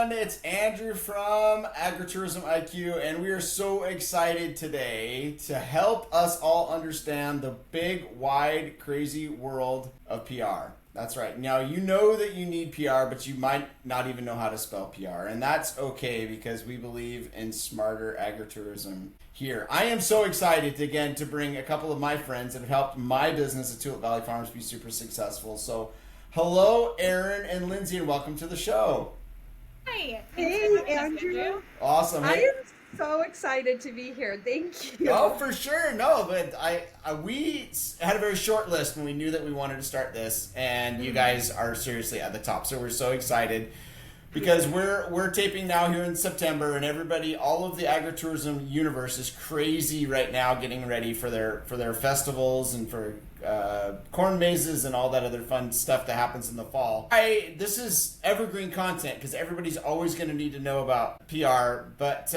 everyone. It's Andrew from Agritourism IQ, and we are so excited today to help us all understand the big, wide, crazy world of PR. That's right. Now, you know that you need PR, but you might not even know how to spell PR, and that's okay because we believe in smarter agritourism here. I am so excited to bring a couple of my friends that have helped my business at Tulip Valley Farms be super successful. So, hello, Erynn and Lindsey, and welcome to the show. Hi. Hey, Andrew. Awesome. I Hey. am so excited to be here. Thank you. Oh, for sure. No, but we had a very short list when we knew that we wanted to start this, and you guys are seriously at the top. So we're so excited because we're taping now here in September, and everybody, all of the agritourism universe is crazy right now, getting ready for their festivals and for corn mazes and all that other fun stuff that happens in the fall. This is evergreen content because everybody's always going to need to know about PR. But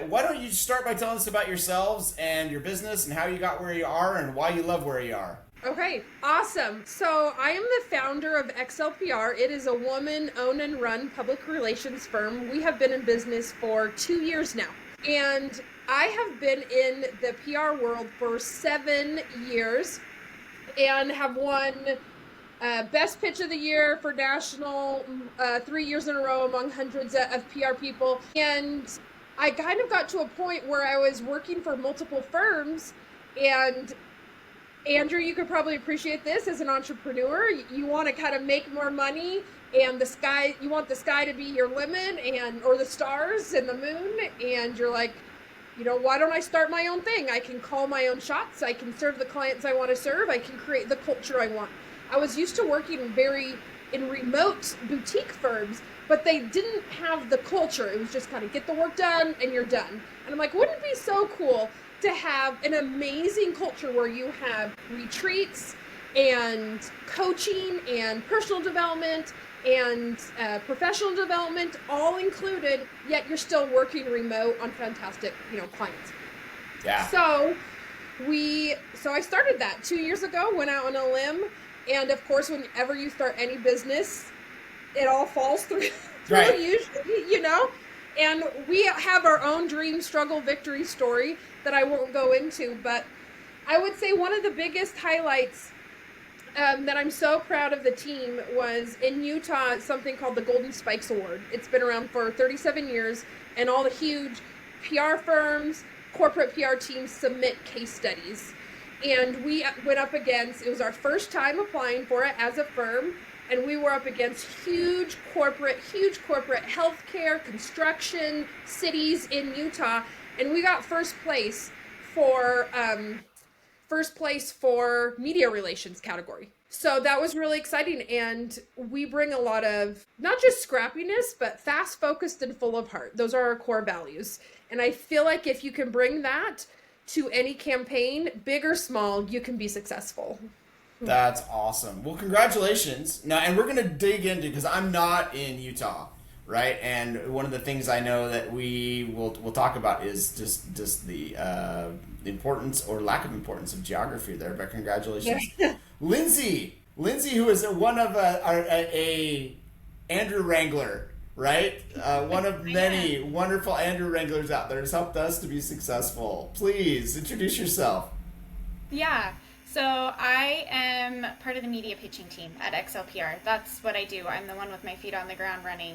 why don't you start by telling us about yourselves and your business and how you got where you are and why you love where you are. Okay, awesome. So I am the founder of XLPR. It is a woman-owned and run public relations firm. We have been in business for 2 years now. And I have been in the PR world for 7 years and have won Best Pitch of the Year for national 3 years in a row among hundreds of PR people. And I kind of got to a point where I was working for multiple firms, and Andrew, you could probably appreciate this as an entrepreneur. You want to kind of make more money, and you want the sky to be your limit, or the stars and the moon, and you're like, why don't I start my own thing? I can call my own shots. I can serve the clients I want to serve. I can create the culture I want. I was used to working in remote boutique firms, but they didn't have the culture. It was just kind of get the work done and you're done. And I'm like, wouldn't it be so cool to have an amazing culture where you have retreats and coaching and personal development and professional development all included, yet you're still working remote on fantastic, clients. Yeah. So I started that 2 years ago, went out on a limb, and of course, whenever you start any business, it all falls through Right. usually, and we have our own dream, struggle, victory story that I won't go into, but I would say one of the biggest highlights that I'm so proud of the team was in Utah, something called the Golden Spikes Award. It's been around for 37 years, and all the huge PR firms, corporate PR teams submit case studies. And we went up against, it was our first time applying for it as a firm, and we were up against huge corporate healthcare, construction cities in Utah, and we got first place for media relations category. So that was really exciting, and we bring a lot of not just scrappiness, but fast, focused, and full of heart. Those are our core values, and I feel like if you can bring that to any campaign, big or small, you can be successful. That's awesome. Well, congratulations. Now, and we're going to dig into, because I'm not in Utah, right? And one of the things I know that we'll talk about is just the importance or lack of importance of geography there. But congratulations, Yeah. Lindsey, who is one of a Andrew Wrangler, right? One of many wonderful Andrew Wranglers out there has helped us to be successful. Please introduce yourself. Yeah. So I am part of the media pitching team at XLPR. That's what I do. I'm the one with my feet on the ground running,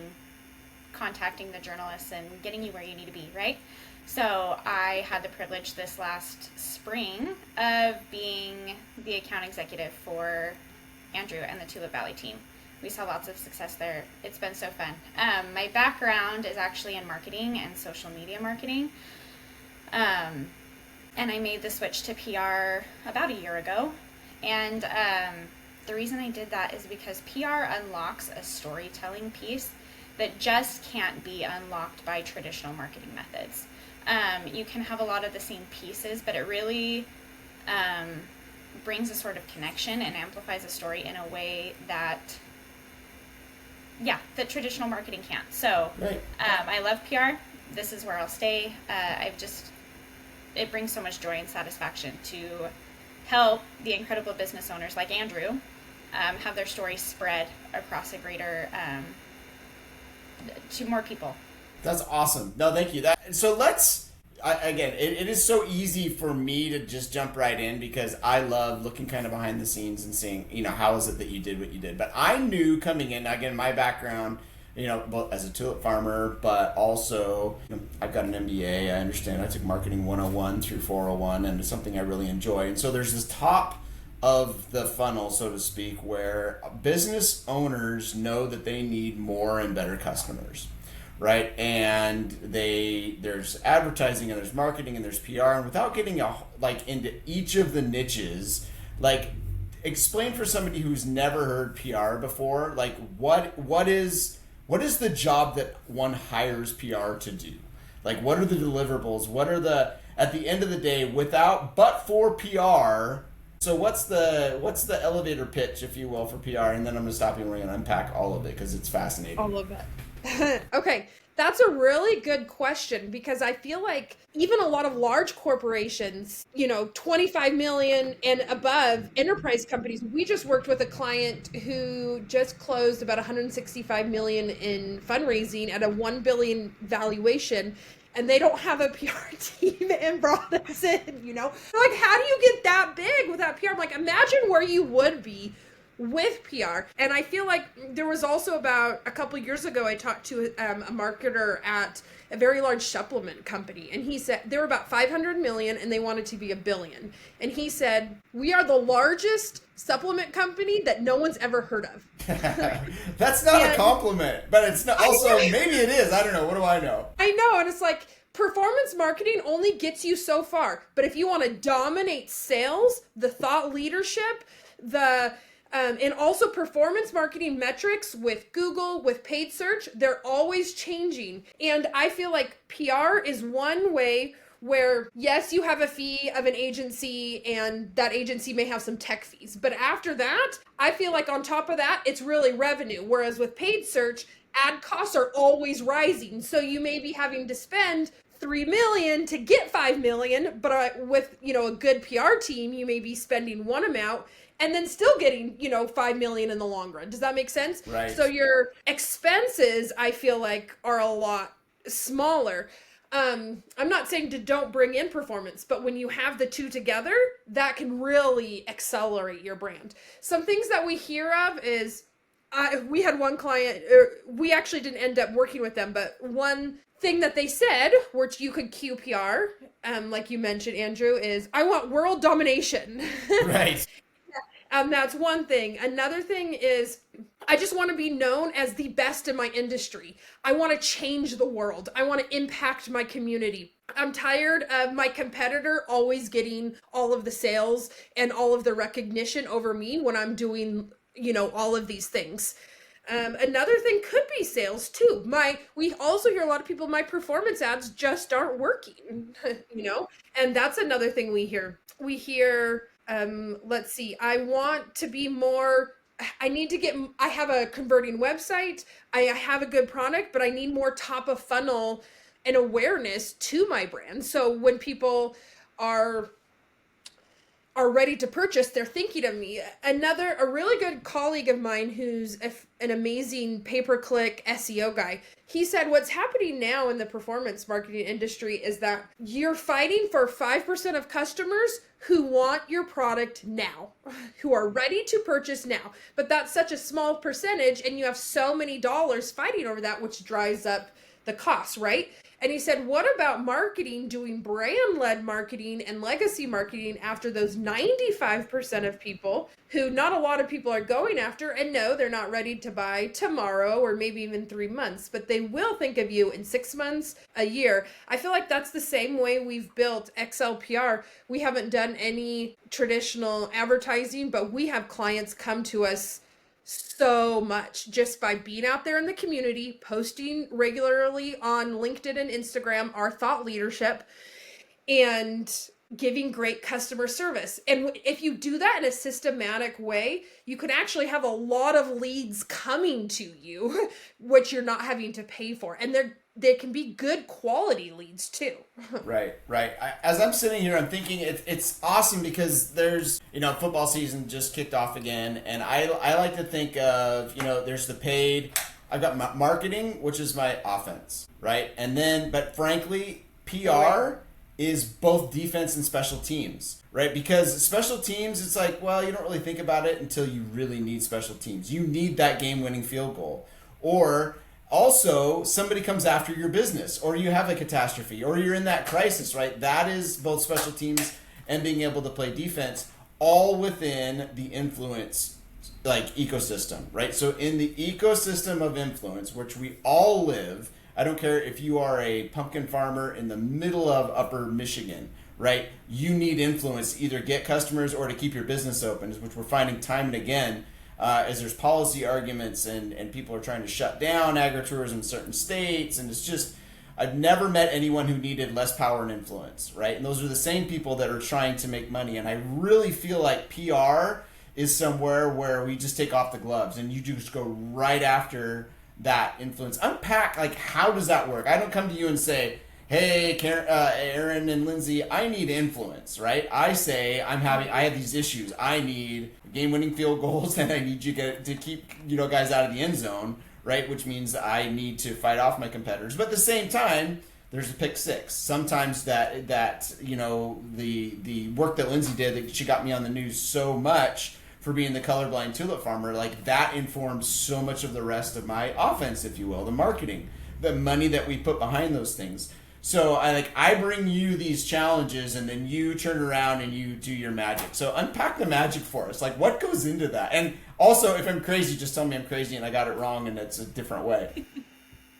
contacting the journalists and getting you where you need to be, right? So I had the privilege this last spring of being the account executive for Andrew and the Tulip Valley team. We saw lots of success there. It's been so fun. My background is actually in marketing and social media marketing. And I made the switch to PR about a year ago. And the reason I did that is because PR unlocks a storytelling piece that just can't be unlocked by traditional marketing methods. You can have a lot of the same pieces, but it really brings a sort of connection and amplifies a story in a way that traditional marketing can't. So Right. I love PR. This is where I'll stay. It brings so much joy and satisfaction to help the incredible business owners like Andrew have their stories spread across a greater to more people. That's awesome. No, thank you. So again, it is so easy for me to just jump right in because I love looking kind of behind the scenes and seeing, how is it that you did what you did. But I knew coming in, again, my background, both as a tulip farmer, but also I've got an MBA. I understand. I took marketing 101 through 401, and it's something I really enjoy. And so there's this top of the funnel, so to speak, where business owners know that they need more and better customers. Right, and there's advertising and there's marketing and there's PR, and without getting into each of the niches, explain for somebody who's never heard PR before, what is the job that one hires PR to do? What are the deliverables? What are at the end of the day, but for PR? So what's the elevator pitch, if you will, for PR? And then I'm gonna stop you and we're gonna unpack all of it because it's fascinating. All of it. Okay, that's a really good question because I feel like even a lot of large corporations, 25 million and above enterprise companies, we just worked with a client who just closed about 165 million in fundraising at a 1 billion valuation, and they don't have a PR team and brought us in, They're like, how do you get that big without PR? I'm like, imagine where you would be with PR. And I feel like there was also about a couple years ago, I talked to a marketer at a very large supplement company, and he said they were about 500 million and they wanted to be $1 billion. And he said, we are the largest supplement company that no one's ever heard of. That's not a compliment, but it's not, also maybe it is. I don't know. What do I know? I know. And it's like, performance marketing only gets you so far. But if you want to dominate sales, the thought leadership, and also performance marketing metrics with Google, with paid search, they're always changing. And I feel like PR is one way where, yes, you have a fee of an agency and that agency may have some tech fees. But after that, I feel like on top of that, it's really revenue. Whereas with paid search, ad costs are always rising. So you may be having to spend 3 million to get 5 million, but with, a good PR team, you may be spending one amount and then still getting, 5 million in the long run. Does that make sense? Right. So your expenses, I feel like, are a lot smaller. I'm not saying don't bring in performance, but when you have the two together, that can really accelerate your brand. Some things that we hear of is, we had one client, we actually didn't end up working with them, but one thing that they said, which you could QPR, like you mentioned, Andrew, is, I want world domination. Right. That's one thing. Another thing is, I just want to be known as the best in my industry. I want to change the world. I want to impact my community. I'm tired of my competitor always getting all of the sales and all of the recognition over me when I'm doing, all of these things. Another thing could be sales too. We also hear a lot of people, my performance ads just aren't working, and that's another thing we hear. We hear, let's see, I want to be more, I have a converting website, I have a good product, but I need more top of funnel and awareness to my brand. So when people are ready to purchase, they're thinking of me. A really good colleague of mine who's an amazing pay-per-click SEO guy, he said what's happening now in the performance marketing industry is that you're fighting for 5% of customers who want your product now, who are ready to purchase now. But that's such a small percentage, and you have so many dollars fighting over that, which drives up the cost, right? And he said, what about marketing, doing brand-led marketing and legacy marketing after those 95% of people who not a lot of people are going after, and no, they're not ready to buy tomorrow or maybe even 3 months, but they will think of you in 6 months, a year. I feel like that's the same way we've built XLPR. We haven't done any traditional advertising, but we have clients come to us so much just by being out there in the community, posting regularly on LinkedIn and Instagram, our thought leadership, and giving great customer service. And if you do that in a systematic way, you can actually have a lot of leads coming to you, which you're not having to pay for. And they can be good quality leads too. Right. As I'm sitting here, I'm thinking it's awesome because there's, football season just kicked off again. And I like to think of, there's the paid. I've got marketing, which is my offense, right? And then, but frankly, PR is both defense and special teams, right? Because special teams, it's like, well, you don't really think about it until you really need special teams. You need that game-winning field goal. Or also, somebody comes after your business, or you have a catastrophe, or you're in that crisis, right? That is both special teams and being able to play defense, all within the influence ecosystem, right? So in the ecosystem of influence, which we all live, I don't care if you are a pumpkin farmer in the middle of upper Michigan, right? You need influence to either get customers or to keep your business open, which we're finding time and again as there's policy arguments and people are trying to shut down agritourism in certain states. And it's just, I've never met anyone who needed less power and influence, right? And those are the same people that are trying to make money. And I really feel like PR is somewhere where we just take off the gloves and you just go right after that influence. Unpack, like, how does that work? I don't come to you and say, hey, Erynn and Lindsey, I need influence, right? I say, I have these issues. I need game-winning field goals, and I need you to keep guys out of the end zone, right? Which means I need to fight off my competitors. But at the same time, there's a pick six. Sometimes that the work that Lindsey did, that she got me on the news so much for being the colorblind tulip farmer, like that informs so much of the rest of my offense, if you will, the marketing, the money that we put behind those things. So I bring you these challenges and then you turn around and you do your magic. So unpack the magic for us. Like, what goes into that? And also, if I'm crazy, just tell me I'm crazy and I got it wrong and it's a different way.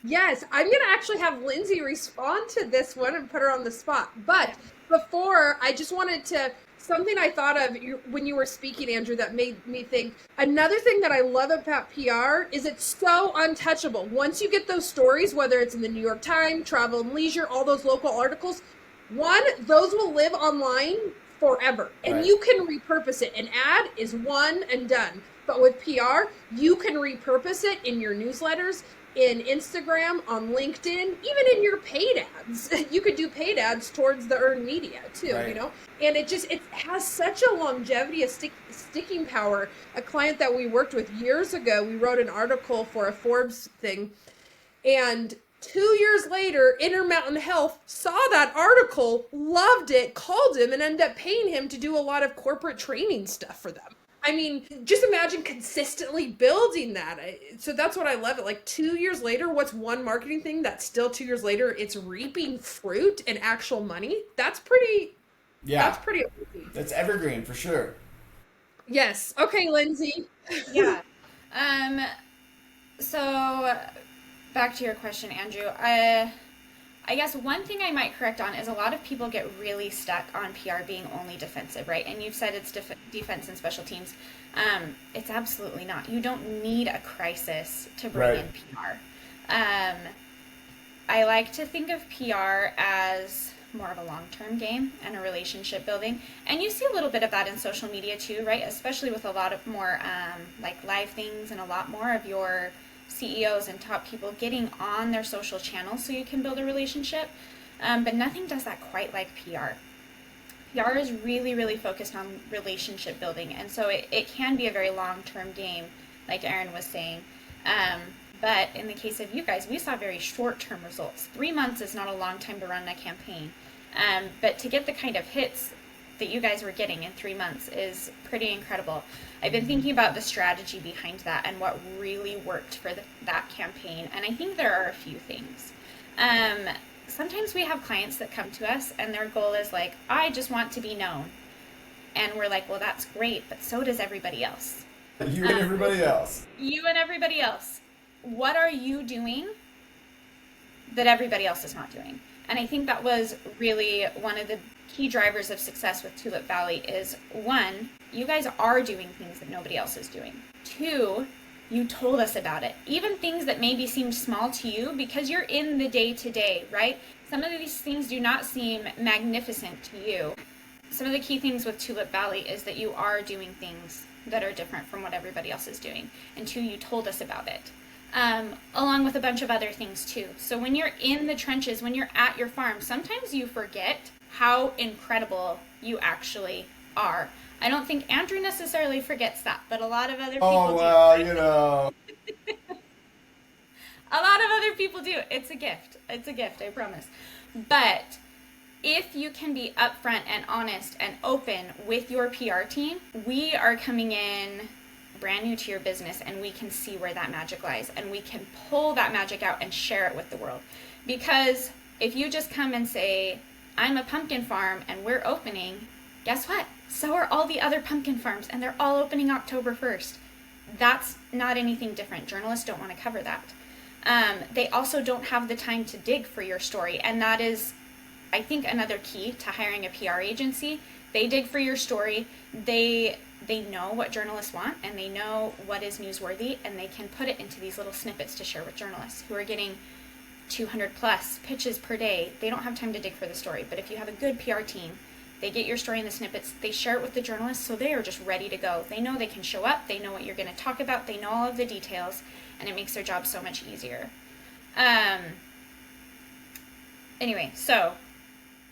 Yes, I'm going to actually have Lindsey respond to this one and put her on the spot. But before, I just wanted to, something I thought of when you were speaking, Andrew, that made me think. Another thing that I love about PR is it's so untouchable. Once you get those stories, whether it's in the New York Times, Travel and Leisure, all those local articles, those will live online forever. And Right. You can repurpose it. An ad is one and done. But with PR, you can repurpose it in your newsletters, in Instagram, on LinkedIn, even in your paid ads. You could do paid ads towards the earned media too, Right. And it has such a longevity, a sticking power. A client that we worked with years ago, we wrote an article for a Forbes thing, and 2 years later, Intermountain Health saw that article, loved it, called him, and ended up paying him to do a lot of corporate training stuff for them. I mean, just imagine consistently building that. So that's what I love it. Like 2 years later, what's one marketing thing that still 2 years later, it's reaping fruit and actual money? That's pretty, that's pretty amazing. That's evergreen for sure. Yes. Okay, Lindsey. Yeah. So back to your question, Andrew. I guess one thing I might correct on is a lot of people get really stuck on PR being only defensive, right? And you've said it's defense and special teams. It's absolutely not. You don't need a crisis to bring in PR. I like to think of PR as more of a long-term game and a relationship building. And you see a little bit of that in social media too, right? Especially with a lot of more live things and a lot more of your CEOs and top people getting on their social channels so you can build a relationship. But nothing does that quite like PR. PR is really, really focused on relationship building. And so it can be a very long-term game, like Erynn was saying. But in the case of you guys, we saw very short-term results. 3 months is not a long time to run a campaign. But to get the kind of hits that you guys were getting in 3 months is pretty incredible. I've been thinking about the strategy behind that and what really worked for that campaign. And I think there are a few things. Sometimes we have clients that come to us and their goal is like, I just want to be known. And we're like, well, that's great, but so does everybody else. You and everybody else. You and everybody else. What are you doing that everybody else is not doing? And I think that was really one of the key drivers of success with Tulip Valley is, one, you guys are doing things that nobody else is doing. Two, you told us about it. Even things that maybe seemed small to you because you're in the day-to-day, right? Some of these things do not seem magnificent to you. Some of the key things with Tulip Valley is that you are doing things that are different from what everybody else is doing. And two, you told us about it. Along with a bunch of other things too. So when you're in the trenches, when you're at your farm, sometimes you forget how incredible you actually are. I don't think Andrew necessarily forgets that, but a lot of other people do. Oh, well, A lot of other people do. It's a gift. It's a gift, I promise. But if you can be upfront and honest and open with your PR team, we are coming in brand new to your business, and we can see where that magic lies, and we can pull that magic out and share it with the world. Because if you just come and say, I'm a pumpkin farm and we're opening, guess what? So are all the other pumpkin farms, and they're all opening October 1st. That's not anything different. Journalists don't want to cover that. They also don't have the time to dig for your story, and that is, I think, another key to hiring a PR agency. They dig for your story. They know what journalists want, and they know what is newsworthy, and they can put it into these little snippets to share with journalists who are getting 200 plus pitches per day. They don't have time to dig for the story. But if you have a good PR team, they get your story in the snippets, they share it with the journalists, so they are just ready to go. They know they can show up, they know what you're going to talk about, they know all of the details, and it makes their job so much easier. Anyway, so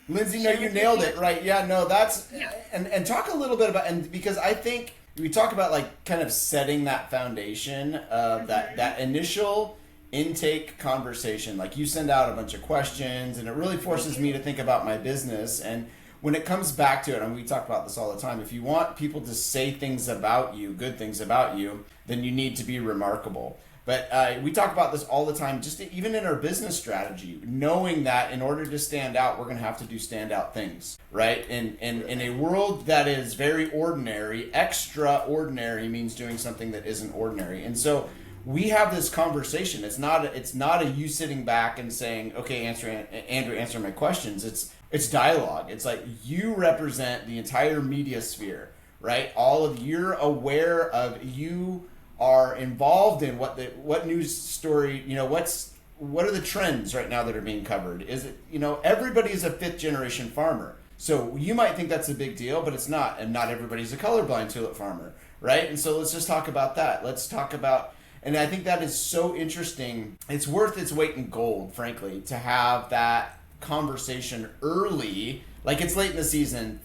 Lindsey, no, you nailed it, right? Yeah, no, that's, yeah. And talk a little bit about, and because I think we talk about like kind of setting that foundation of that initial intake conversation. Like you send out a bunch of questions, and it really forces me to think about my business. And when it comes back to it, and we talk about this all the time, if you want people to say things about you, good things about you, then you need to be remarkable. But we talk about this all the time, just even in our business strategy, knowing that in order to stand out, we're going to have to do standout things, right? And in a world that is very ordinary, extraordinary means doing something that isn't ordinary. And so we have this conversation. It's not a you sitting back and saying, okay, Andrew, answer my questions. It's dialogue. It's like you represent the entire media sphere, right? You're aware of, you are involved in what news story, what are the trends right now that are being covered? Is it, everybody's a 5th generation farmer. So you might think that's a big deal, but it's not. And not everybody's a colorblind tulip farmer, right? And so let's just talk about that. Let's talk about, and I think that is so interesting. It's worth its weight in gold, frankly, to have that conversation early. Like it's late in the season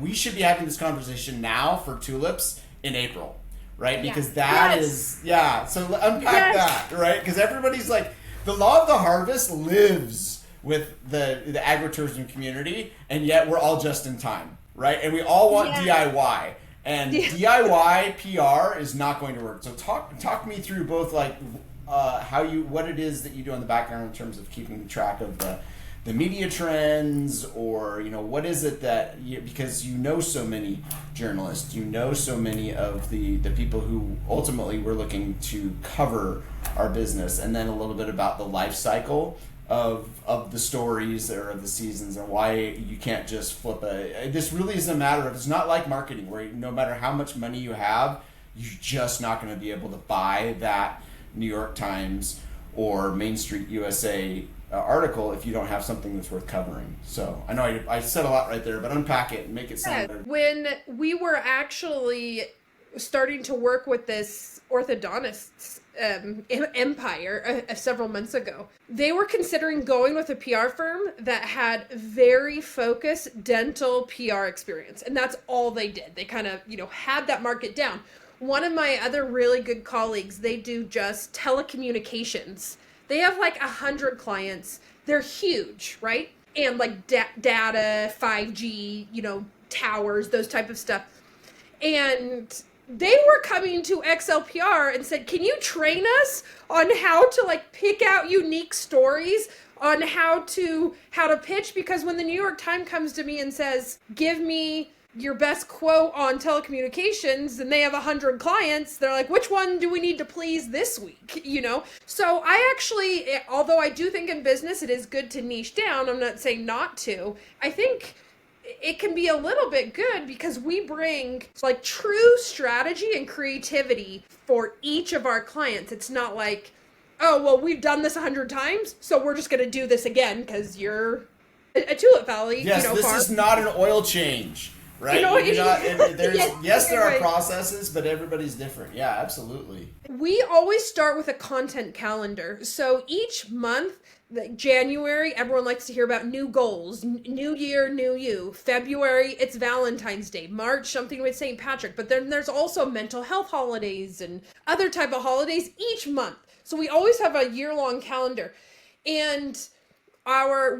we should be having this conversation now for tulips in April. Right? Because that is, so unpack that, right? Because everybody's like, the law of the harvest lives with the agritourism community, and yet we're all just in time, right? And we all want DIY. And DIY PR is not going to work. So talk me through both like what it is that you do in the background in terms of keeping track of the media trends, or what is it that because so many journalists, so many of the people who ultimately we're looking to cover our business, and then a little bit about the life cycle of the stories or of the seasons, and why you can't just flip this really is a matter of, it's not like marketing where no matter how much money you have, you're just not going to be able to buy that New York Times or Main Street USA article if you don't have something that's worth covering. So I know I said a lot right there, but unpack it and make it sound better. When we were actually starting to work with this orthodontist's empire several months ago, they were considering going with a PR firm that had very focused dental PR experience, and that's all they did. They kind of had that market down. One of my other really good colleagues, they do just telecommunications. They have like 100 clients. They're huge, right? And like data, 5G, towers, those type of stuff. And they were coming to XLPR and said, can you train us on how to like pick out unique stories, on how to pitch? Because when the New York Times comes to me and says, give me your best quote on telecommunications, and they have 100 clients, they're like, which one do we need to please this week? So I actually, although I do think in business it is good to niche down, I'm not saying not to, I think it can be a little bit good because we bring like true strategy and creativity for each of our clients. It's not like, oh, well, we've done this 100 times, so we're just going to do this again because you're a tulip valley. Yes, this farm. Is not an oil change. Right? There are processes, but everybody's different. Yeah, absolutely. We always start with a content calendar. So each month, like January, everyone likes to hear about new goals, new year, new you. February, it's Valentine's Day. March, something with St. Patrick. But then there's also mental health holidays and other type of holidays each month. So we always have a year-long calendar. And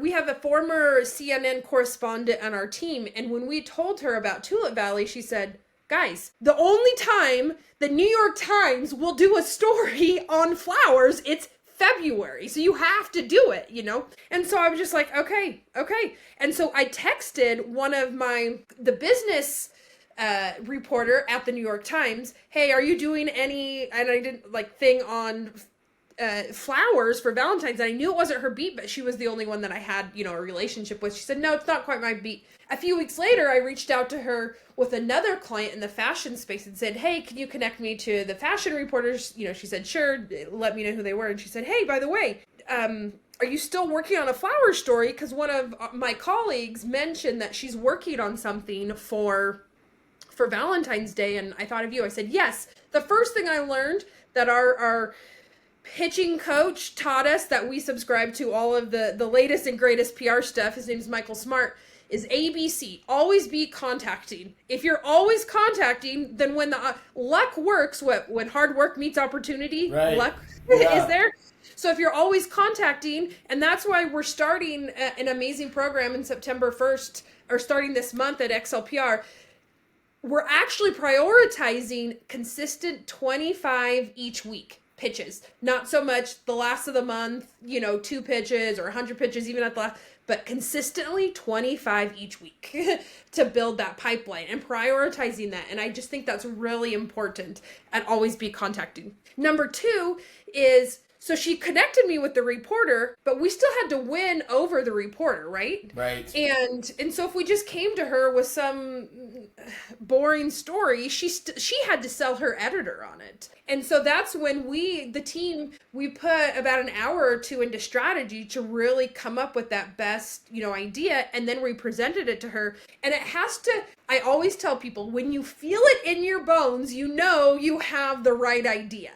we have a former CNN correspondent on our team, and when we told her about Tulip Valley, she said, guys, the only time the New York Times will do a story on flowers, it's February. So you have to do it, you know? And so I was just like, okay. And so I texted one of the business reporter at the New York Times, hey, are you doing any, and I didn't thing on flowers for Valentine's. And I knew it wasn't her beat, but she was the only one that I had, a relationship with. She said, no, it's not quite my beat. A few weeks later, I reached out to her with another client in the fashion space and said, hey, can you connect me to the fashion reporters? She said, sure, let me know who they were. And she said, hey, by the way, are you still working on a flower story? Because one of my colleagues mentioned that she's working on something for Valentine's Day, and I thought of you. I said, yes. The first thing I learned that our pitching coach taught us, that we subscribe to all of the latest and greatest PR stuff, his name is Michael Smart, is ABC. Always be contacting. If you're always contacting, then when the luck works, when hard work meets opportunity, right. Luck is there. So if you're always contacting, and that's why we're starting an amazing program in September 1st, or starting this month at XLPR, we're actually prioritizing consistent 25 each week pitches. Not so much the last of the month, 2 pitches or 100 pitches, even at the last, but consistently 25 each week to build that pipeline and prioritizing that. And I just think that's really important, and always be contacting. Number 2 is, so she connected me with the reporter, but we still had to win over the reporter, right? Right. And so if we just came to her with some boring story, she had to sell her editor on it. And so that's when the team put about an hour or 2 into strategy to really come up with that best, idea. And then we presented it to her. And it has to, I always tell people, when you feel it in your bones, you have the right idea.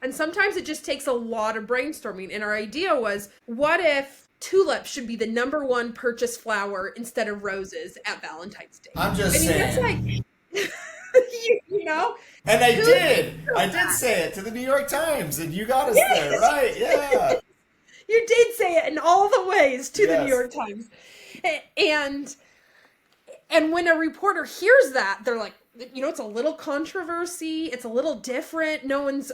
And sometimes it just takes a lot of brainstorming. And our idea was, what if tulips should be the number 1 purchase flower instead of roses at Valentine's Day? I'm just saying. That's like, And I did say it to the New York Times, and you got us there, right? Yeah. You did say it in all the ways to the New York Times. And when a reporter hears that, they're like, it's a little controversy. It's a little different. No one's,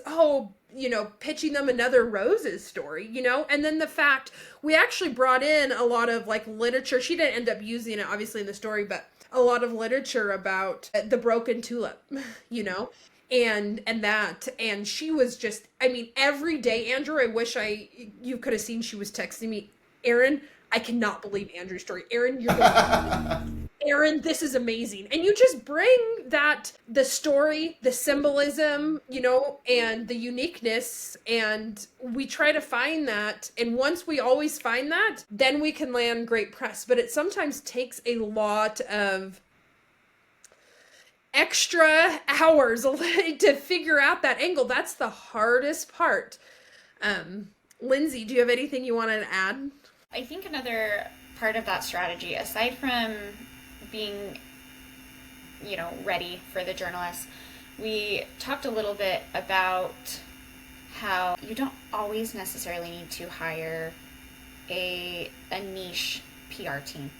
pitching them another roses story, And then the fact, we actually brought in a lot of literature. She didn't end up using it, obviously, in the story, but a lot of literature about the broken tulip, and she was just, every day, Andrew, I wish you could have seen, she was texting me, Erynn, I cannot believe Andrew's story. Erynn, you're going Erynn, this is amazing. And you just bring the story, the symbolism, and the uniqueness, and we try to find that. And once we always find that, then we can land great press. But it sometimes takes a lot of extra hours to figure out that angle. That's the hardest part. Lindsey, do you have anything you wanted to add? I think another part of that strategy, aside from being, ready for the journalists, we talked a little bit about how you don't always necessarily need to hire a niche PR team.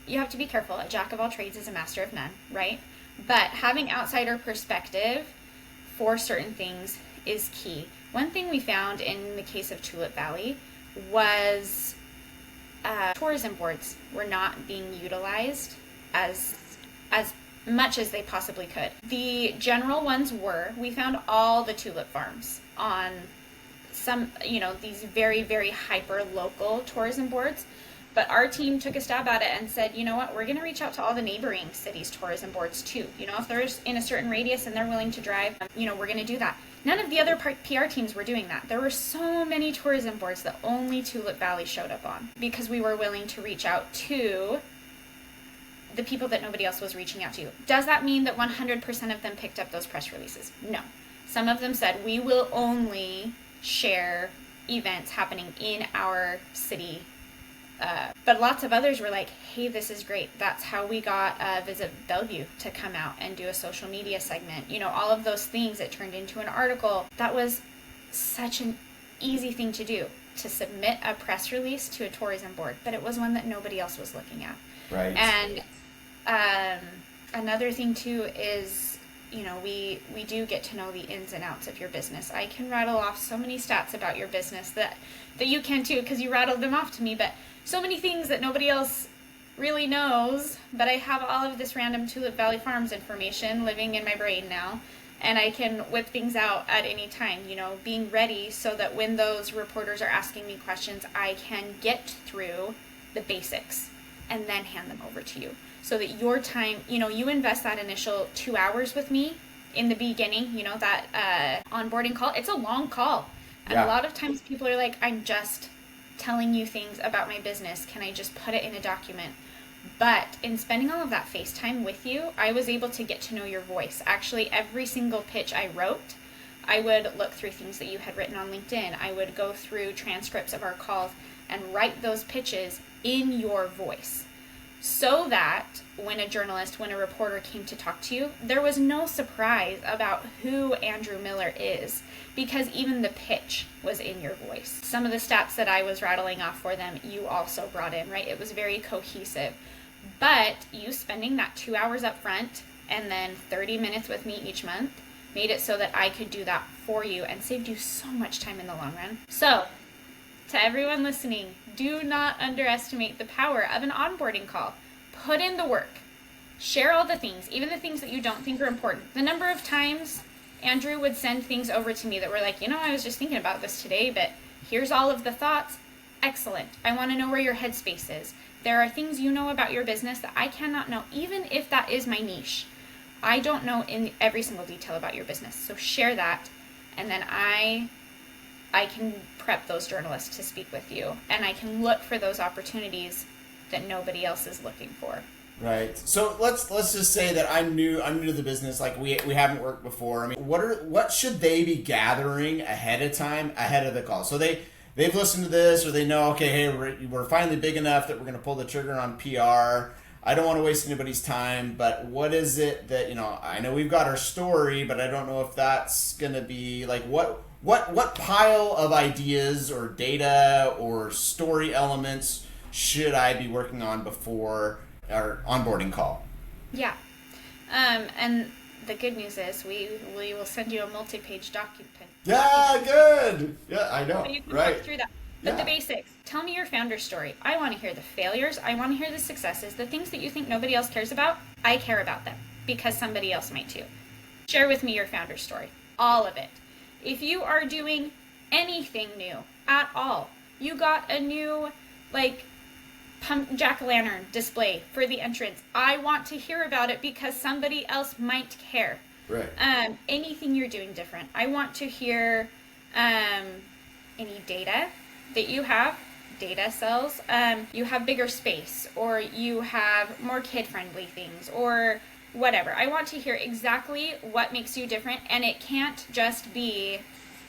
You have to be careful. A jack of all trades is a master of none, right? But having outsider perspective for certain things is key. One thing we found in the case of Tulip Valley was tourism boards were not being utilized as much as they possibly could. The general ones were. We found all the tulip farms on some, these very, very hyper local tourism boards. But our team took a stab at it and said, you know what, we're going to reach out to all the neighboring cities' tourism boards too. If there's in a certain radius and they're willing to drive, we're going to do that. None of the other PR teams were doing that. There were so many tourism boards that only Tulip Valley showed up on, because we were willing to reach out to the people that nobody else was reaching out to. Does that mean that 100% of them picked up those press releases? No. Some of them said, we will only share events happening in our city. But lots of others were like, hey, this is great. That's how we got Visit Bellevue to come out and do a social media segment. All of those things, it turned into an article. That was such an easy thing to do, to submit a press release to a tourism board, but it was one that nobody else was looking at. Right. And another thing too is, we do get to know the ins and outs of your business. I can rattle off so many stats about your business that you can too, because you rattled them off to me, but so many things that nobody else really knows. But I have all of this random Tulip Valley Farms information living in my brain now, and I can whip things out at any time, being ready so that when those reporters are asking me questions, I can get through the basics and then hand them over to you. So that your time, you invest that initial 2 hours with me in the beginning, that onboarding call, it's a long call. And Yeah. a lot of times people are like, I'm just telling you things about my business. Can I just put it in a document? But in spending all of that FaceTime with you, I was able to get to know your voice. Actually, every single pitch I wrote, I would look through things that you had written on LinkedIn. I would go through transcripts of our calls and write those pitches in your voice, so that when a reporter came to talk to you, there was no surprise about who Andrew Miller is, because even the pitch was in your voice. Some of the stats that I was rattling off for them, you also brought in, right? It was very cohesive. But you spending that 2 hours up front and then 30 minutes with me each month made it so that I could do that for you and saved you so much time in the long run. So, to everyone listening, do not underestimate the power of an onboarding call. Put in the work. Share all the things, even the things that you don't think are important. The number of times Andrew would send things over to me that were like, I was just thinking about this today, but here's all of the thoughts. Excellent. I want to know where your headspace is. There are things you know about your business that I cannot know, even if that is my niche. I don't know in every single detail about your business. So share that, and then I can prep those journalists to speak with you, and I can look for those opportunities that nobody else is looking for. Right. So let's just say that I'm new to the business. Like we haven't worked before. I mean, what should they be gathering ahead of the call? So they've listened to this, or they know, okay, hey, we're finally big enough that we're going to pull the trigger on PR. I don't want to waste anybody's time, but what is it that, I know we've got our story, but I don't know if that's going to be like what pile of ideas or data or story elements should I be working on before our onboarding call? Yeah. And the good news is we will send you a multi-page document. Yeah, good. Yeah, I know. So you can Right. work through that. But the basics. Tell me your founder story. I want to hear the failures. I want to hear the successes. The things that you think nobody else cares about, I care about them because somebody else might too. Share with me your founder story. All of it. If you are doing anything new at all, you got a new, pump jack-o'-lantern display for the entrance, I want to hear about it because somebody else might care. Right. Anything you're doing different. I want to hear any data that you have, data cells, you have bigger space, or you have more kid-friendly things, or whatever. I want to hear exactly what makes you different, and it can't just be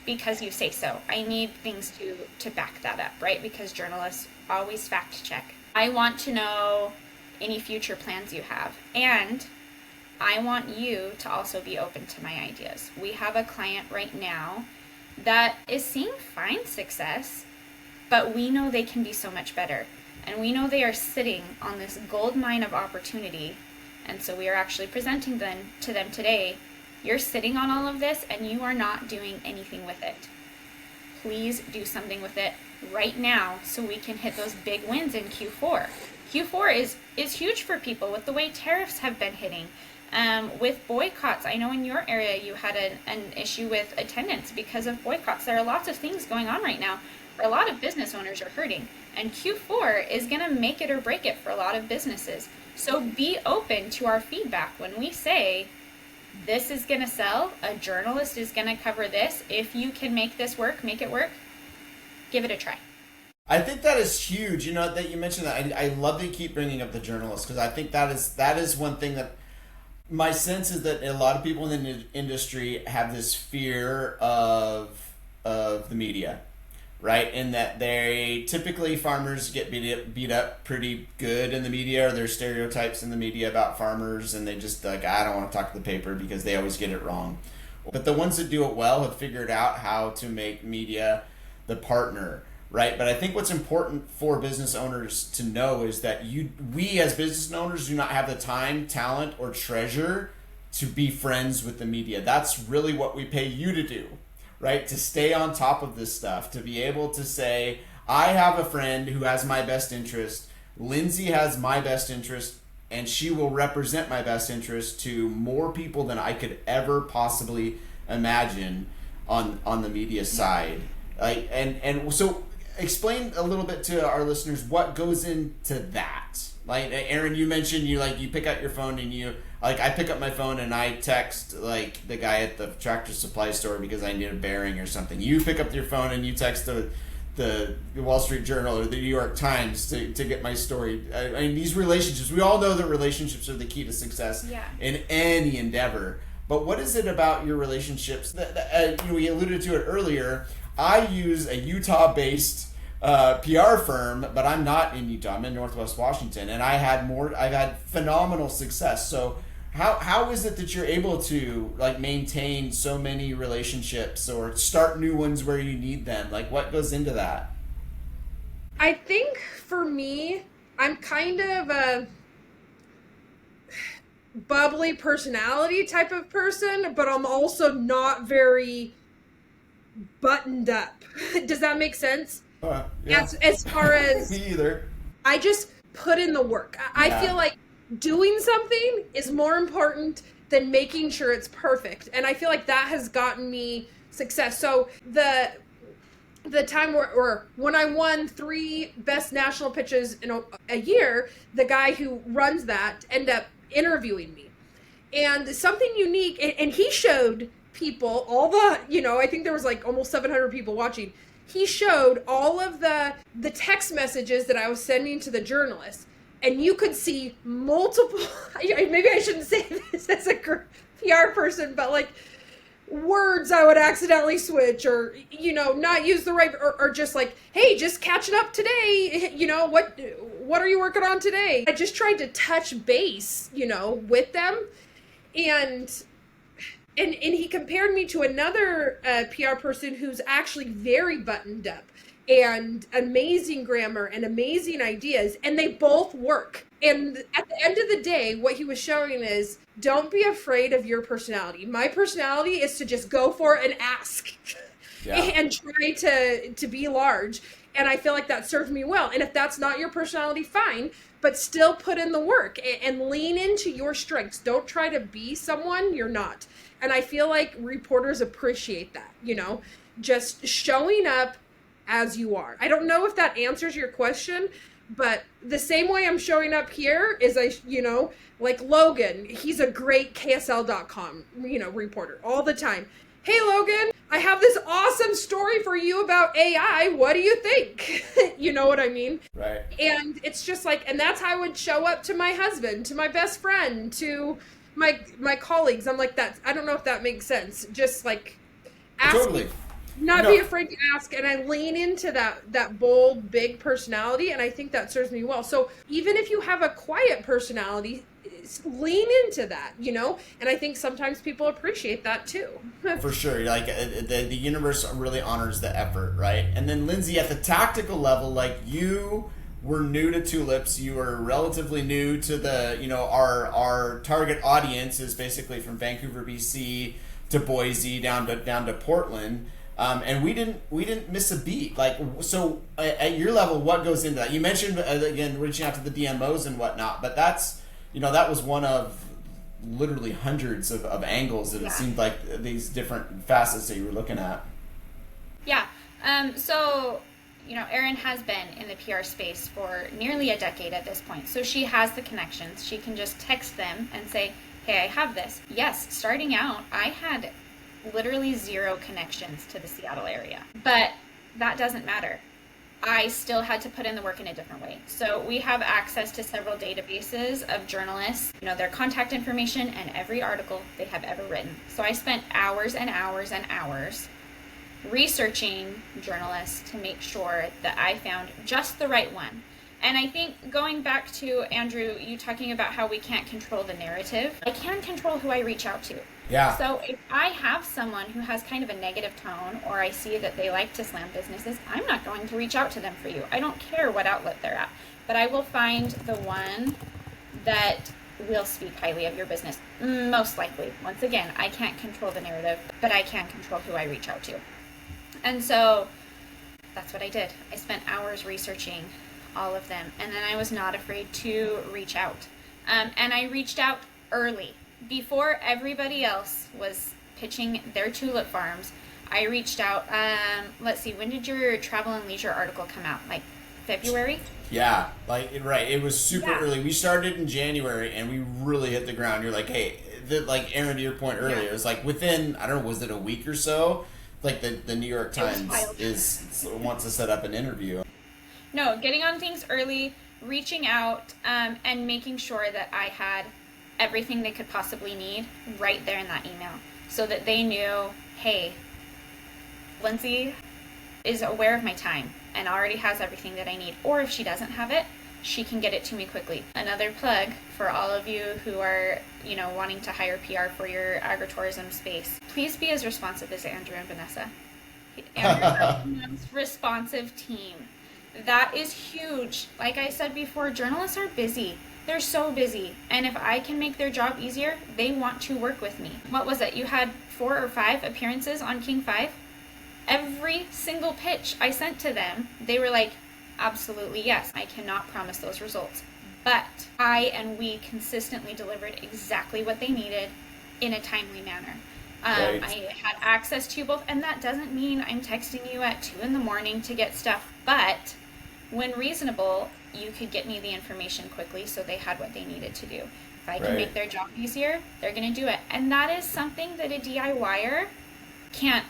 because you say so. I need things to back that up, right? Because journalists always fact check. I want to know any future plans you have, and I want you to also be open to my ideas. We have a client right now that is seeing fine success, but we know they can be so much better. And we know they are sitting on this gold mine of opportunity. And so we are actually presenting them to them today. You're sitting on all of this and you are not doing anything with it. Please do something with it right now so we can hit those big wins in Q4. Q4 is huge for people with the way tariffs have been hitting. With boycotts, I know in your area you had an issue with attendance because of boycotts. There are lots of things going on right now where a lot of business owners are hurting. And Q4 is going to make it or break it for a lot of businesses. So be open to our feedback. When we say, this is going to sell, a journalist is going to cover this, if you can make this work, make it work, give it a try. I think that is huge. That you mentioned that. I love that you keep bringing up the journalists, because I think that is one thing that my sense is that a lot of people in the industry have this fear of the media, right? In that farmers get beat up pretty good in the media, or there's stereotypes in the media about farmers, and they just I don't want to talk to the paper because they always get it wrong. But the ones that do it well have figured out how to make media the partner, right? But I think what's important for business owners to know is that we as business owners do not have the time, talent, or treasure to be friends with the media. That's really what we pay you to do, right? To stay on top of this stuff, to be able to say, I have a friend who has my best interest, Lindsey has my best interest, and she will represent my best interest to more people than I could ever possibly imagine on the media side. And so explain a little bit to our listeners what goes into that. Like Erynn, you mentioned you pick up your phone and I pick up my phone and I text like the guy at the tractor supply store because I need a bearing or something. You pick up your phone and you text the Wall Street Journal or the New York Times to get my story. I mean, these relationships, we all know that relationships are the key to success in any endeavor. But what is it about your relationships that we alluded to it earlier? I use a Utah-based PR firm, but I'm not in Utah. I'm in Northwest Washington, and I've had phenomenal success. So how is it that you're able to maintain so many relationships or start new ones where you need them? What goes into that? I think for me, I'm kind of a bubbly personality type of person, but I'm also not very buttoned up. Does that make sense? Yeah. As far as me either. I just put in the work. I feel like doing something is more important than making sure it's perfect. And I feel like that has gotten me success. So the time where when I won 3 best national pitches in a year, the guy who runs that ended up interviewing me. And something unique, and he showed people all the, I think there was almost 700 people watching. He showed all of the text messages that I was sending to the journalists. And you could see multiple, maybe I shouldn't say this as a PR person, but words I would accidentally switch or, not use the right, or just hey, just catching up today. What are you working on today? I just tried to touch base, with them. And he compared me to another PR person who's actually very buttoned up and amazing grammar and amazing ideas, and they both work. And at the end of the day, what he was showing is, don't be afraid of your personality. My personality is to just go for it and ask and try to be large. And I feel like that served me well. And if that's not your personality, fine, but still put in the work and lean into your strengths. Don't try to be someone you're not. And I feel like reporters appreciate that, just showing up as you are. I don't know if that answers your question, but the same way I'm showing up here is Logan, he's a great KSL.com, reporter all the time. Hey, Logan, I have this awesome story for you about AI. What do you think? You know what I mean? Right. And it's just and that's how I would show up to my husband, to my best friend, to my colleagues. I'm that. I don't know if that makes sense. Just ask. Totally. Not be afraid to ask, and I lean into that bold, big personality, and I think that serves me well. So even if you have a quiet personality, lean into that, and I think sometimes people appreciate that too. For sure. The universe really honors the effort, right? And then Lindsey, at the tactical level, you were new to tulips, you were relatively new to the, our target audience is basically from Vancouver, BC to Boise down to Portland. And we didn't miss a beat. So at your level, what goes into that? You mentioned again reaching out to the DMOs and whatnot, but that's that was one of literally hundreds of angles that it seemed like these different facets that you were looking at. Yeah. So Erynn has been in the PR space for nearly a decade at this point, so she has the connections. She can just text them and say, "Hey, I have this." Yes, starting out, I had literally 0 connections to the Seattle area, but that doesn't matter. I still had to put in the work in a different way. So we have access to several databases of journalists, their contact information and every article they have ever written. So I spent hours and hours and hours researching journalists to make sure that I found just the right one. And I think going back to Andrew, you talking about how we can't control the narrative, I can control who I reach out to. Yeah. So if I have someone who has kind of a negative tone, or I see that they like to slam businesses, I'm not going to reach out to them for you. I don't care what outlet they're at, but I will find the one that will speak highly of your business. Most likely. Once again, I can't control the narrative, but I can control who I reach out to. And so that's what I did. I spent hours researching all of them, and then I was not afraid to reach out. And I reached out early, before everybody else was pitching their tulip farms. I reached out. Let's see, when did your travel and leisure article come out? Like February? Yeah, like right. It was super Yeah. early. We started in January, and we really hit the ground. You're like, hey, like Erynn, to your point earlier, Yeah. it was like within, I don't know, was it a week or so? Like the New York It was Times wild. wants to set up an interview. No, getting on things early, reaching out, and making sure that I had everything they could possibly need right there in that email, so that they knew, hey, Lindsey is aware of my time and already has everything that I need. Or if she doesn't have it, she can get it to me quickly. Another plug for all of you who are, wanting to hire PR for your agritourism space. Please be as responsive as Andrew and Vanessa. Andrew has the most responsive team. That is huge. Like I said before, journalists are busy. They're so busy. And if I can make their job easier, they want to work with me. What was it? You had 4 or 5 appearances on King 5? Every single pitch I sent to them, they were like, absolutely yes. I cannot promise those results. But I and we consistently delivered exactly what they needed in a timely manner. Right. I had access to both, and that doesn't mean I'm texting you at 2 a.m. to get stuff, but when reasonable, you could get me the information quickly so they had what they needed to do. If I can Right. make their job easier, they're going to do it. And that is something that a DIYer can't,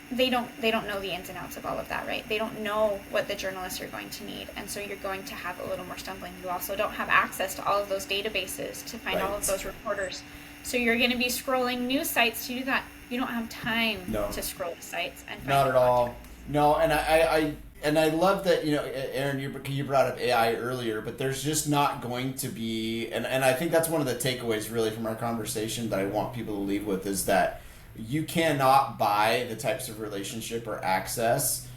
they don't know the ins and outs of all of that, right? They don't know what the journalists are going to need, and so you're going to have a little more stumbling. You also don't have access to all of those databases to find all Right. of those reporters. So you're going to be scrolling news sites to do that. You don't have time No. to scroll the sites and find Not your at all. content. No, and I love that, Erynn, you brought up AI earlier, but there's just not going to be, and I think that's one of the takeaways really from our conversation that I want people to leave with, is that you cannot buy the types of relationship or access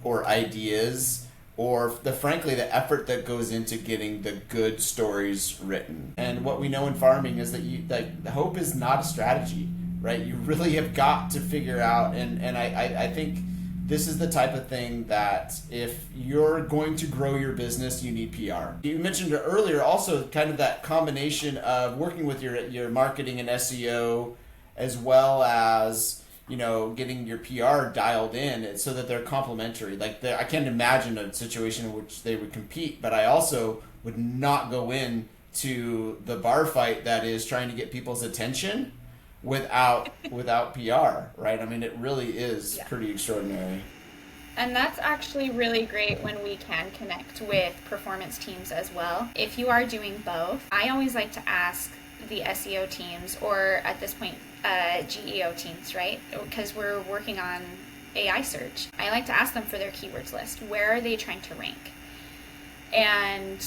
or ideas or frankly the effort that goes into getting the good stories written. And what we know in farming is that hope is not a strategy, right? You really have got to figure out, and I think this is the type of thing that if you're going to grow your business, you need PR. You mentioned it earlier also, kind of that combination of working with your marketing and SEO, as well as getting your PR dialed in so that they're complementary. Like I can't imagine a situation in which they would compete, but I also would not go in to the bar fight that is trying to get people's attention without PR, right? I mean, it really is pretty extraordinary. And that's actually really great when we can connect with performance teams as well. If you are doing both, I always like to ask the SEO teams, or at this point, GEO teams, right? Because we're working on AI search. I like to ask them for their keywords list. Where are they trying to rank? And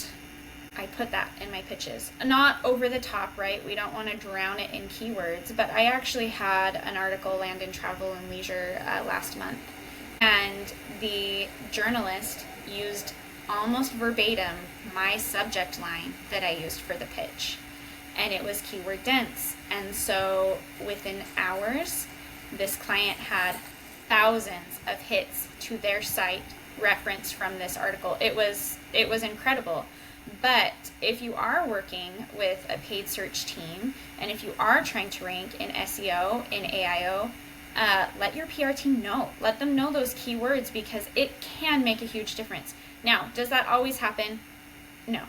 I put that in my pitches. Not over the top, right? We don't want to drown it in keywords, but I actually had an article land in Travel and Leisure last month, and the journalist used almost verbatim my subject line that I used for the pitch, and it was keyword dense. And so within hours, this client had thousands of hits to their site referenced from this article. It was incredible. But if you are working with a paid search team, and if you are trying to rank in SEO, in AIO, let your PR team know. Let them know those keywords, because it can make a huge difference. Now, does that always happen? No.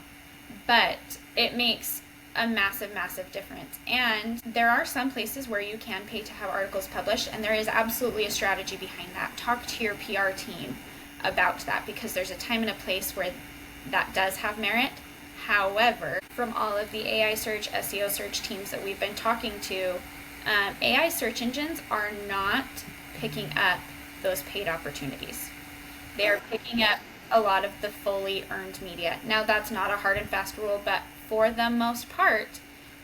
But it makes a massive, massive difference. And there are some places where you can pay to have articles published, and there is absolutely a strategy behind that. Talk to your PR team about that, because there's a time and a place where that does have merit. However, from all of the AI search, SEO search teams that we've been talking to, AI search engines are not picking up those paid opportunities. They are picking up a lot of the fully earned media. Now, that's not a hard and fast rule, but for the most part,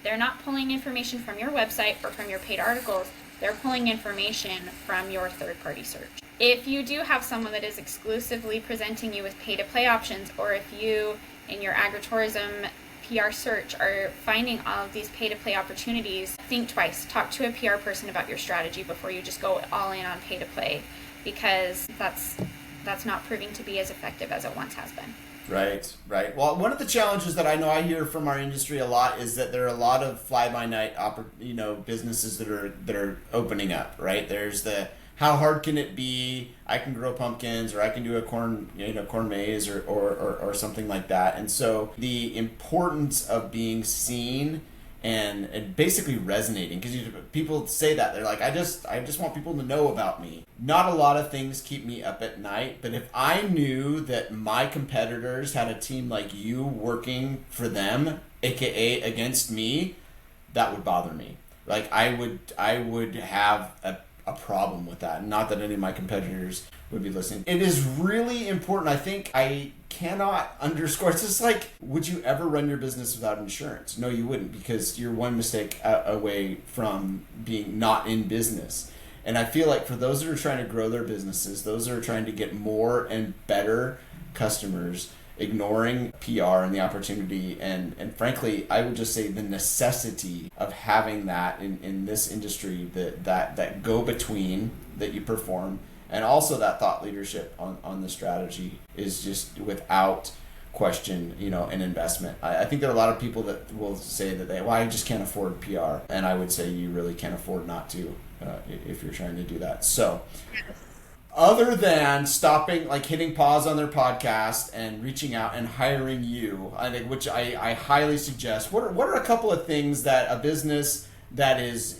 They're not pulling information from your website or from your paid articles. They're pulling information from your third-party search. If you do have someone that is exclusively presenting you with pay-to-play options, or if you, in your agritourism PR search, are finding all of these pay-to-play opportunities, think twice. Talk to a PR person about your strategy before you just go all in on pay-to-play, because that's not proving to be as effective as it once has been. Right. Well, one of the challenges that I know I hear from our industry a lot is that there are a lot of fly-by-night, businesses that are opening up. Right. There's the how hard can it be? I can grow pumpkins, or I can do a corn maze, or something like that. And so the importance of being seen and basically resonating, because people say that they're like, I just want people to know about me. Not a lot of things keep me up at night, but if I knew that my competitors had a team like you working for them, aka against me, that would bother me. Like I would have a problem with that. Not that any of my competitors would be listening. It is really important. I think I cannot underscore. It's just like, would you ever run your business without insurance? No, you wouldn't, because you're one mistake away from being not in business. And I feel like for those that are trying to grow their businesses, those that are trying to get more and better customers, ignoring PR and the opportunity and frankly, I would just say the necessity of having that in this industry, that go-between that you perform, and also that thought leadership on the strategy is just without question, an investment. I think there are a lot of people that will say that I just can't afford PR. And I would say you really can't afford not to if you're trying to do that. So other than stopping, like hitting pause on their podcast and reaching out and hiring you, I think, which I highly suggest, what are a couple of things that a business that is,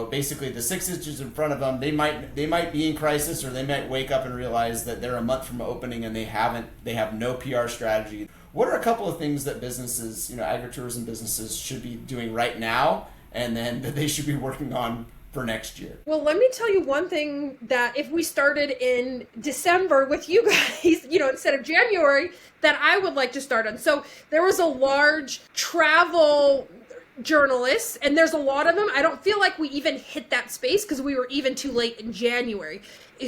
basically the 6 inches in front of them, they might be in crisis, or they might wake up and realize that they're a month from opening and they have no PR strategy. What are a couple of things that businesses, agritourism businesses should be doing right now, and then that they should be working on for next year? Well, let me tell you one thing, that if we started in December with you guys, instead of January, that I would like to start on. So there was a large travel journalists, and there's a lot of them. I don't feel like we even hit that space because we were even too late in January,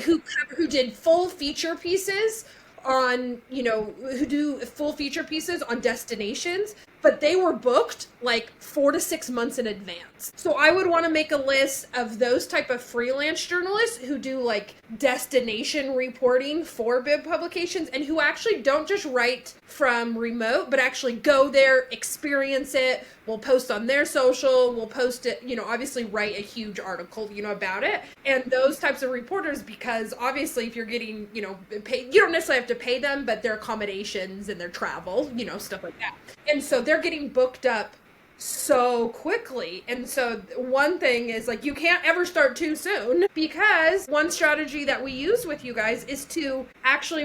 who did full feature pieces on, who do full feature pieces on destinations, but they were booked like 4 to 6 months in advance. So I would want to make a list of those type of freelance journalists who do like destination reporting for bib publications, and who actually don't just write from remote, but actually go there, experience it. We'll post on their social, we'll post it, obviously write a huge article, about it. And those types of reporters, because obviously if you're getting, paid, you don't necessarily have to pay them, but their accommodations and their travel, stuff like that. And so they're getting booked up so quickly. And so one thing is, like, you can't ever start too soon, because one strategy that we use with you guys is to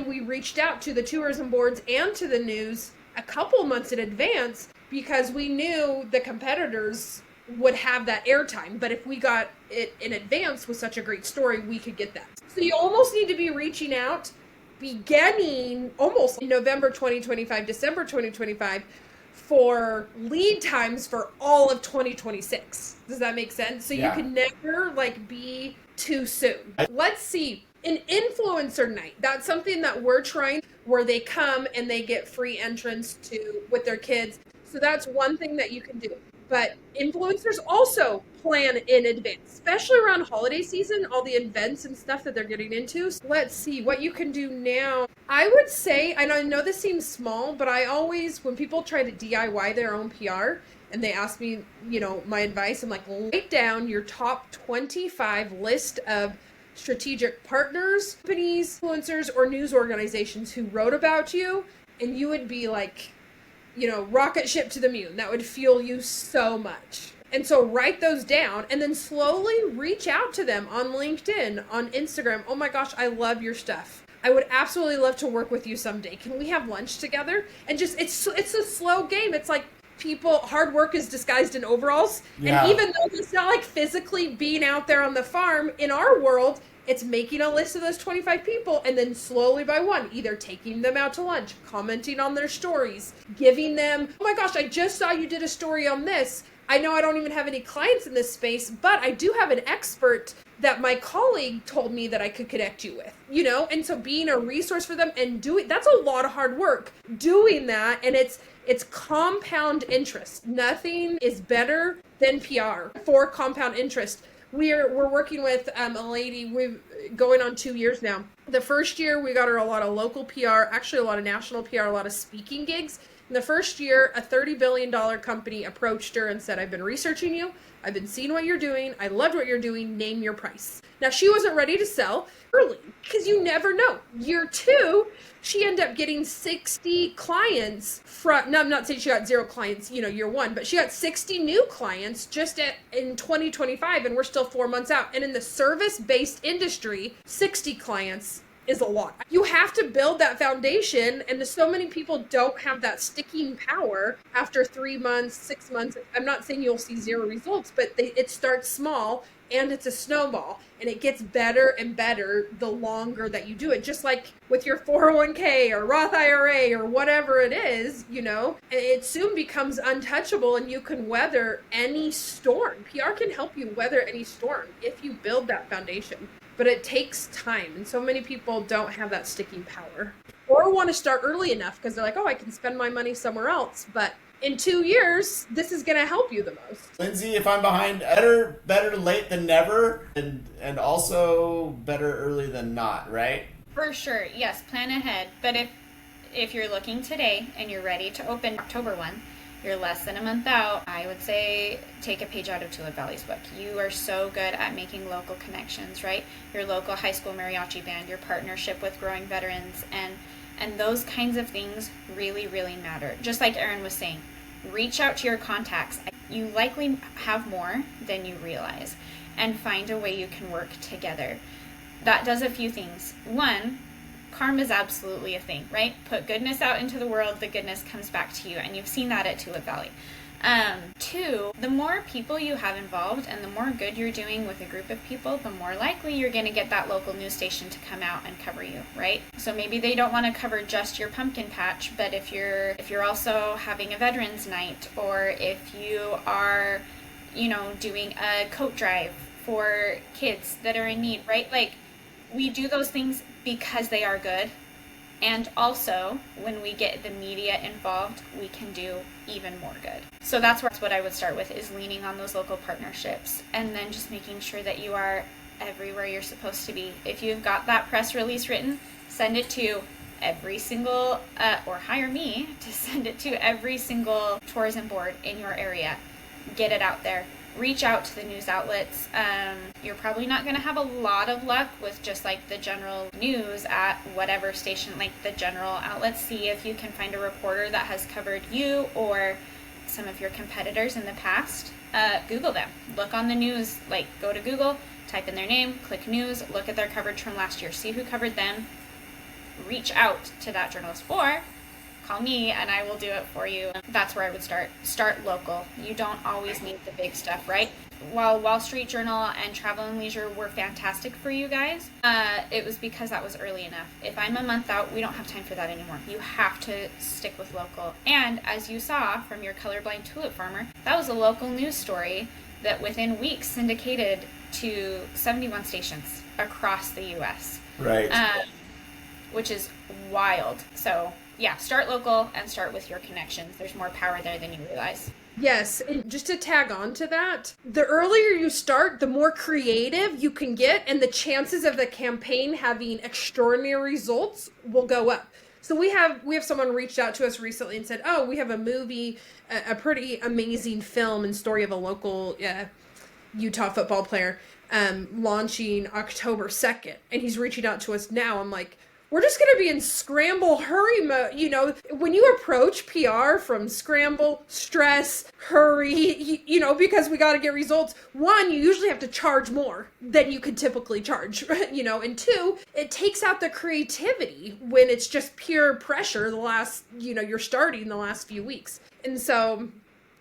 we reached out to the tourism boards and to the news a couple months in advance, because we knew the competitors would have that airtime. But if we got it in advance with such a great story, we could get that. So you almost need to be reaching out beginning almost in November 2025, December 2025, for lead times for all of 2026. Does that make sense? So Yeah. You can never be too soon. Let's see. An influencer night. That's something that we're trying, where they come and they get free entrance with their kids. So that's one thing that you can do. But influencers also plan in advance, especially around holiday season, all the events and stuff that they're getting into. So let's see what you can do now. I would say, and I know this seems small, but I always, when people try to DIY their own PR and they ask me, my advice, I'm like, write down your top 25 list of strategic partners, companies, influencers, or news organizations who wrote about you, and you would be like, rocket ship to the moon. That would fuel you so much. And so write those down and then slowly reach out to them on LinkedIn, on Instagram. Oh my gosh, I love your stuff. I would absolutely love to work with you someday. Can we have lunch together? And just, it's a slow game. It's like hard work is disguised in overalls. Yeah. And even though it's not like physically being out there on the farm, in our world, it's making a list of those 25 people and then slowly by one, either taking them out to lunch, commenting on their stories, giving them, oh my gosh, I just saw you did a story on this. I know I don't even have any clients in this space, but I do have an expert that my colleague told me that I could connect you with, you know? And so being a resource for them and doing, that's a lot of hard work doing that. And it's compound interest. Nothing is better than PR for compound interest. We're working with a lady, we've going on 2 years now. The first year we got her a lot of local PR, actually a lot of national PR, a lot of speaking gigs. In the first year, a $30 billion company approached her and said, I've been researching you. I've been seeing what you're doing. I loved what you're doing. Name your price. Now, she wasn't ready to sell early because you never know. Year 2, she ended up getting 60 clients from, no, I'm not saying she got 0 clients, you know, year 1, but she got 60 new clients just in 2025, and we're still 4 months out. And in the service-based industry, 60 clients is a lot. You have to build that foundation, and so many people don't have that sticking power after 3 months, 6 months. I'm not saying you'll see 0 results, but it starts small, and it's a snowball, and it gets better and better the longer that you do it. Just like with your 401k or Roth IRA or whatever it is, you know, it soon becomes untouchable, and you can weather any storm. PR can help you weather any storm if you build that foundation. But it takes time, and so many people don't have that sticking power or want to start early enough because they're like, oh, I can spend my money somewhere else. But in 2 years, this is going to help you the most. Lindsey, if I'm behind, better late than never, and also better early than not, right? For sure, yes, plan ahead. But if you're looking today and you're ready to open October 1, you're less than a month out, I would say take a page out of Tulip Valley's book. You are so good at making local connections, right? Your local high school mariachi band, your partnership with growing veterans, and those kinds of things really, really matter. Just like Erynn was saying, reach out to your contacts. You likely have more than you realize, and find a way you can work together. That does a few things. One, karma is absolutely a thing, right? Put goodness out into the world, the goodness comes back to you, and you've seen that at Tulip Valley. 2, the more people you have involved and the more good you're doing with a group of people, the more likely you're going to get that local news station to come out and cover you, right? So maybe they don't want to cover just your pumpkin patch, but if you're also having a veterans night, or if you are, you know, doing a coat drive for kids that are in need, right? Like, we do those things because they are good. And also, when we get the media involved, we can do even more good. So that's what I would start with, is leaning on those local partnerships, and then just making sure that you are everywhere you're supposed to be. If you've got that press release written, send it to every single, or hire me to send it to every single tourism board in your area. Get it out there. Reach out to the news outlets. You're probably not going to have a lot of luck with just like the general news at whatever station, like the general outlets. See if you can find a reporter that has covered you or some of your competitors in the past. Google them. Look on the news, like go to Google, type in their name, click news, look at their coverage from last year, see who covered them, reach out to that journalist, or call me and I will do it for you. That's where I would start. Start local. You don't always need the big stuff, right? While Wall Street Journal and Travel and Leisure were fantastic for you guys, it was because that was early enough. If I'm a month out, we don't have time for that anymore. You have to stick with local. And as you saw from your colorblind tulip farmer, that was a local news story that within weeks syndicated to 71 stations across the U.S. Right. Which is wild. So yeah, start local and start with your connections. There's more power there than you realize. Yes, and just to tag on to that, the earlier you start, the more creative you can get, and the chances of the campaign having extraordinary results will go up. So we have someone reached out to us recently and said, oh, we have a movie, a pretty amazing film and story of a local Utah football player launching October 2nd. And he's reaching out to us now. I'm like, we're just going to be in scramble, hurry mode. You know, when you approach PR from scramble, stress, hurry, you know, because we got to get results. 1, you usually have to charge more than you could typically charge, you know, and 2, it takes out the creativity when it's just pure pressure you're starting the last few weeks. And so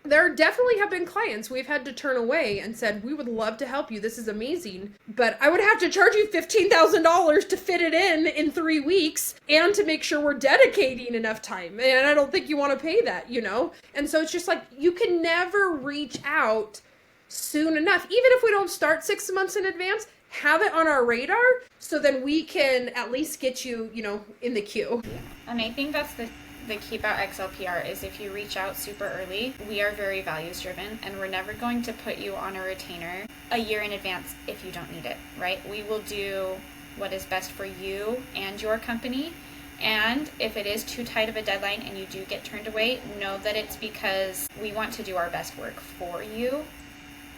there definitely have been clients we've had to turn away and said, we would love to help you. This is amazing. But I would have to charge you $15,000 to fit it in 3 weeks and to make sure we're dedicating enough time. And I don't think you want to pay that, you know? And so it's just like, you can never reach out soon enough. Even if we don't start 6 months in advance, have it on our radar so then we can at least get you, you know, in the queue. Yeah. And I think that's the key about XLPR is if you reach out super early, we are very values driven and we're never going to put you on a retainer a year in advance if you don't need it, right? We will do what is best for you and your company. And if it is too tight of a deadline and you do get turned away, know that it's because we want to do our best work for you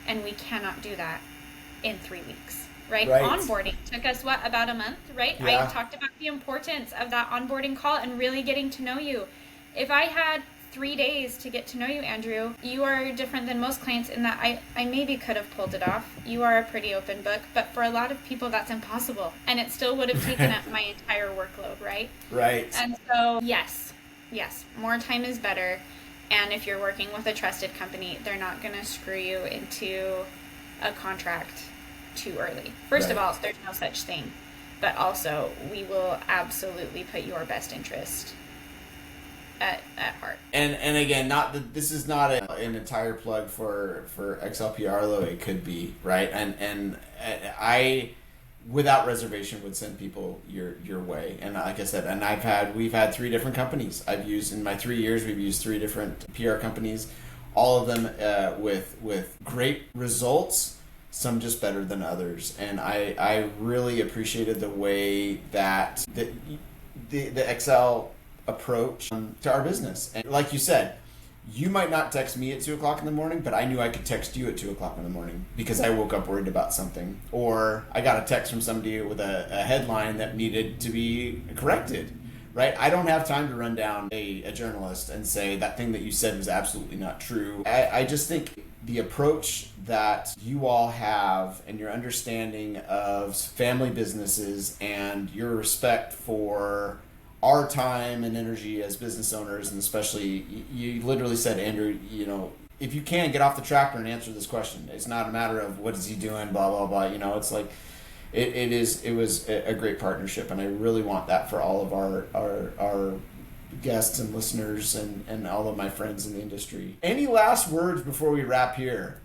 and we cannot do that in 3 weeks. Right? Onboarding took us, about a month, right? Yeah. I talked about the importance of that onboarding call and really getting to know you. If I had 3 days to get to know you, Andrew, you are different than most clients in that I maybe could have pulled it off. You are a pretty open book, but for a lot of people, that's impossible. And it still would have taken up my entire workload, right? Right. And so, yes, more time is better. And if you're working with a trusted company, they're not going to screw you into a contract too early. First of all, there's no such thing, but also we will absolutely put your best interest at heart. And again, this is not an entire plug for XLPR, though it could be, right? And I without reservation would send people your way. And like I said, and we've had 3 different companies I've used in my 3 years. We've used 3 different PR companies, all of them with great results. Some just better than others, and I really appreciated the way that the XL approach to our business. And like you said, you might not text me at 2:00 in the morning, but I knew I could text you at 2:00 in the morning because I woke up worried about something, or I got a text from somebody with a headline that needed to be corrected. Right? I don't have time to run down a journalist and say that thing that you said was absolutely not true. I just think the approach that you all have and your understanding of family businesses and your respect for our time and energy as business owners, and especially, you literally said, Andrew, you know, if you can, get off the tractor and answer this question. It's not a matter of what is he doing, blah, blah, blah. You know, it's like, it was a great partnership, and I really want that for all of our guests and listeners and all of my friends in the industry. Any last words before we wrap here?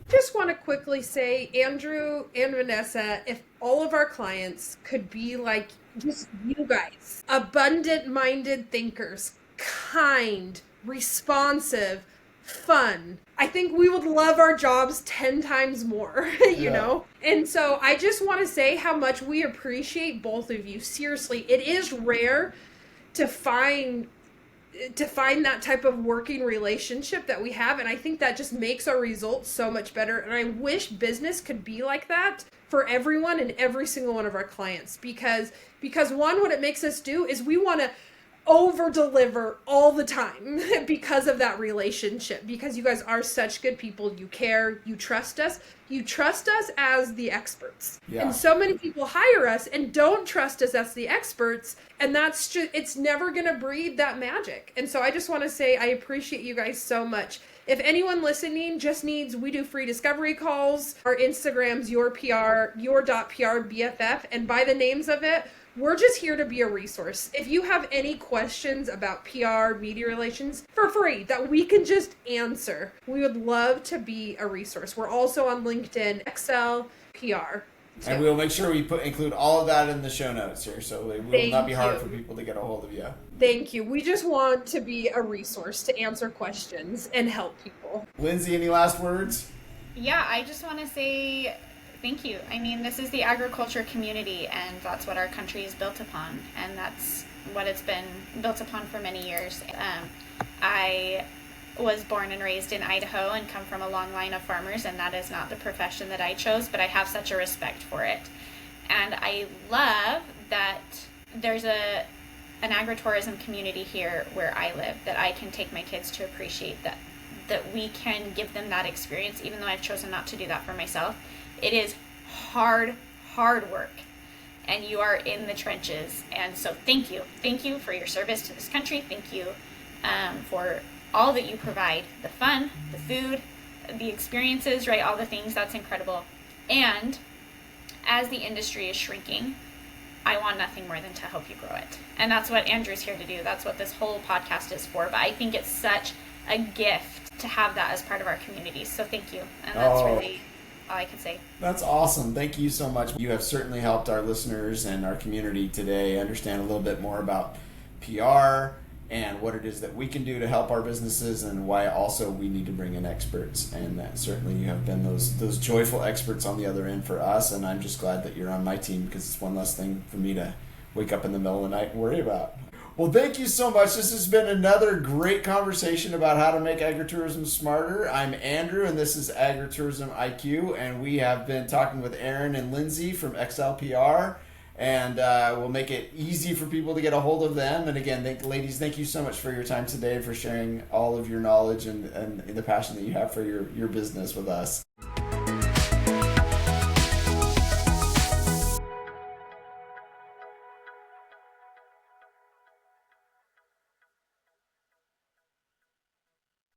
Just want to quickly say, Andrew and Vanessa, if all of our clients could be like just you guys, abundant-minded thinkers, kind, responsive, fun, I think we would love our jobs 10 times more, you know? And so I just want to say how much we appreciate both of you. Seriously, it is rare to find that type of working relationship that we have, and I think that just makes our results so much better. And I wish business could be like that for everyone and every single one of our clients, because one, what it makes us do is we want to over deliver all the time because of that relationship, because you guys are such good people. You care, you trust us as the experts. And so many people hire us and don't trust us as the experts, and that's just, it's never gonna breed that magic. And so I just want to say I appreciate you guys so much. If anyone listening just needs, we do free discovery calls. Our Instagram's your.pr.bff, and by the names of it, we're just here to be a resource. If you have any questions about PR, media relations, for free, that we can just answer, we would love to be a resource. We're also on LinkedIn, XLPR. And we'll make sure we include all of that in the show notes here, so it will not be hard for people to get a hold of you. Thank you. We just want to be a resource to answer questions and help people. Lindsey, any last words? Yeah, I just want to say thank you. I mean, this is the agriculture community, and that's what our country is built upon, and that's what it's been built upon for many years. I was born and raised in Idaho and come from a long line of farmers, and that is not the profession that I chose, but I have such a respect for it. And I love that there's an agritourism community here where I live, that I can take my kids to appreciate, that we can give them that experience, even though I've chosen not to do that for myself. It is hard work, and you are in the trenches. And so thank you for your service to this country. Thank you for all that you provide, the fun, the food, the experiences, right? All the things, that's incredible. And as the industry is shrinking, I want nothing more than to help you grow it. And that's what Andrew's here to do. That's what this whole podcast is for. But I think it's such a gift to have that as part of our community. So thank you. And that's really all I can say. That's awesome. Thank you so much. You have certainly helped our listeners and our community today understand a little bit more about PR and what it is that we can do to help our businesses, and why also we need to bring in experts. And that certainly you have been those joyful experts on the other end for us, and I'm just glad that you're on my team, because it's one less thing for me to wake up in the middle of the night and worry about. Well, thank you so much. This has been another great conversation about how to make agritourism smarter. I'm Andrew, and this is Agritourism IQ, and we have been talking with Erynn and Lindsey from XLPR. And we'll make it easy for people to get a hold of them. And again, ladies, thank you so much for your time today, for sharing all of your knowledge and the passion that you have for your business with us.